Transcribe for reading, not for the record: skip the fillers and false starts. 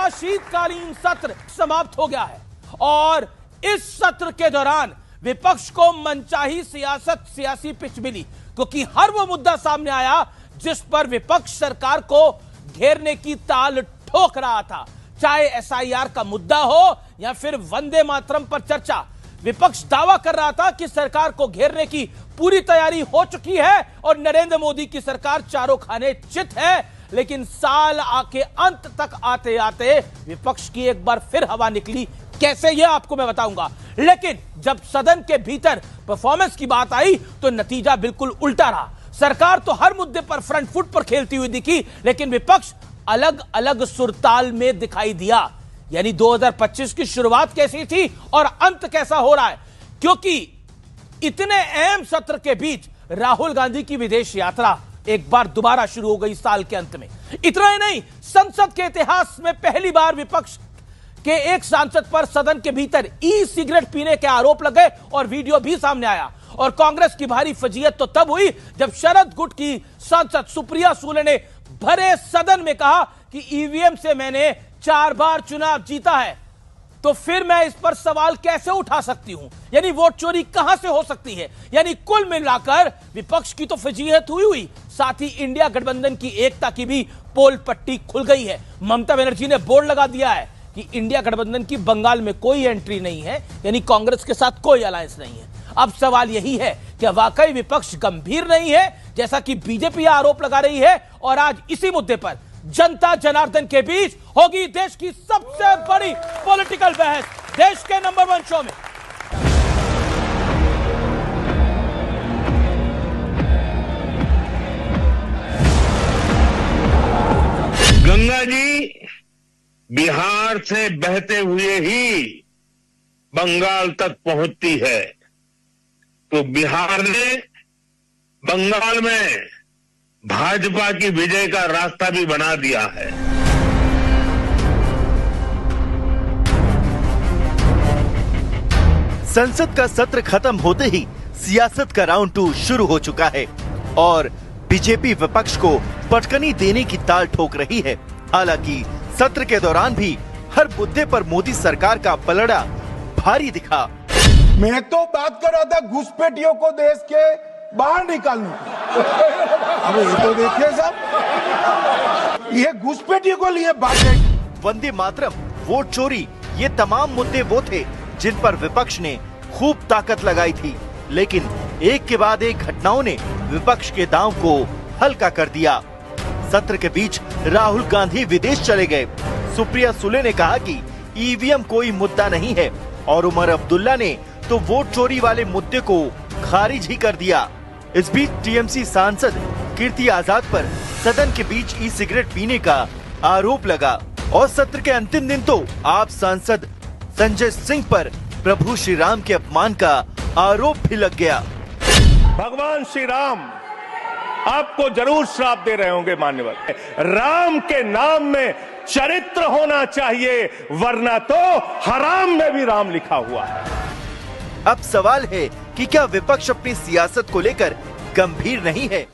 का शीतकालीन सत्र समाप्त हो गया है और इस सत्र के दौरान विपक्ष को मनचाही सियासी पिच मिली, क्योंकि हर वो मुद्दा सामने आया जिस पर विपक्ष सरकार को घेरने की ताल ठोक रहा था, चाहे एसआईआर का मुद्दा हो या फिर वंदे मातरम पर चर्चा। विपक्ष दावा कर रहा था कि सरकार को घेरने की पूरी तैयारी हो चुकी है और नरेंद्र मोदी की सरकार चारों खाने चित है, लेकिन साल के अंत तक आते आते विपक्ष की एक बार फिर हवा निकली। कैसे, यह आपको मैं बताऊंगा। लेकिन जब सदन के भीतर परफॉर्मेंस की बात आई तो नतीजा बिल्कुल उल्टा रहा। सरकार तो हर मुद्दे पर फ्रंट फुट पर खेलती हुई दिखी, लेकिन विपक्ष अलग अलग सुरताल में दिखाई दिया। यानी 2025 की शुरुआत कैसी थी और अंत कैसा हो रहा है, क्योंकि इतने अहम सत्र के बीच राहुल गांधी की विदेश यात्रा एक बार दोबारा शुरू हो गई साल के अंत में। इतना ही नहीं, संसद के इतिहास में पहली बार विपक्ष के एक सांसद पर सदन के भीतर ई सिगरेट पीने के आरोप लगे और वीडियो भी सामने आया। और कांग्रेस की भारी फजीयत तो तब हुई जब शरद गुट की सांसद सुप्रिया सुले ने भरे सदन में कहा कि ईवीएम से मैंने 4 बार चुनाव जीता है, तो फिर मैं इस पर सवाल कैसे उठा सकती हूं। यानी वोट चोरी कहां से हो सकती है। यानी कुल मिलाकर विपक्ष की तो फजीयत हुई, साथ ही इंडिया गठबंधन की एकता की भी पोल पट्टी खुल गई है। ममता बनर्जी ने बोर्ड लगा दिया है कि इंडिया गठबंधन की बंगाल में कोई एंट्री नहीं है, यानी कांग्रेस के साथ कोई अलायंस नहीं है। अब सवाल यही है कि वाकई विपक्ष गंभीर नहीं है जैसा कि बीजेपी आरोप लगा रही है, और आज इसी मुद्दे पर जनता जनार्दन के बीच होगी देश की सबसे बड़ी पॉलिटिकल बहस देश के नंबर 1 शो में। गंगा जी बिहार से बहते हुए ही बंगाल तक पहुंचती है, तो बिहार ने बंगाल में भाजपा की विजय का रास्ता भी बना दिया है। संसद का सत्र खत्म होते ही सियासत का राउंड 2 शुरू हो चुका है और बीजेपी विपक्ष को पटकनी देने की ताल ठोक रही है। हालांकि सत्र के दौरान भी हर मुद्दे पर मोदी सरकार का पलड़ा भारी दिखा। मैं तो बात कर रहा था घुसपैठियों को देश के बाहर निकालने की। अब ये तो देखिए साहब, ये घुसपैठियों को लिए बात है। वंदे मातरम, वोट चोरी, ये तमाम मुद्दे वो थे जिन पर विपक्ष ने खूब ताकत लगाई थी, लेकिन एक के बाद एक घटनाओं ने विपक्ष के दांव को हल्का कर दिया। सत्र के बीच राहुल गांधी विदेश चले गए। सुप्रिया सुले ने कहा कि ईवीएम कोई मुद्दा नहीं है और उमर अब्दुल्ला ने तो वोट चोरी वाले मुद्दे को खारिज ही कर दिया। इस बीच टीएमसी सांसद कीर्ति आजाद पर सदन के बीच ई सिगरेट पीने का आरोप लगा और सत्र के अंतिम दिन तो आप सांसद संजय सिंह पर प्रभु श्री राम के अपमान का आरोप भी लग गया। भगवान श्री राम आपको जरूर श्राप दे रहे होंगे मान्यवर। राम के नाम में चरित्र होना चाहिए, वरना तो हराम में भी राम लिखा हुआ है। अब सवाल है कि क्या विपक्ष अपनी सियासत को लेकर गंभीर नहीं है?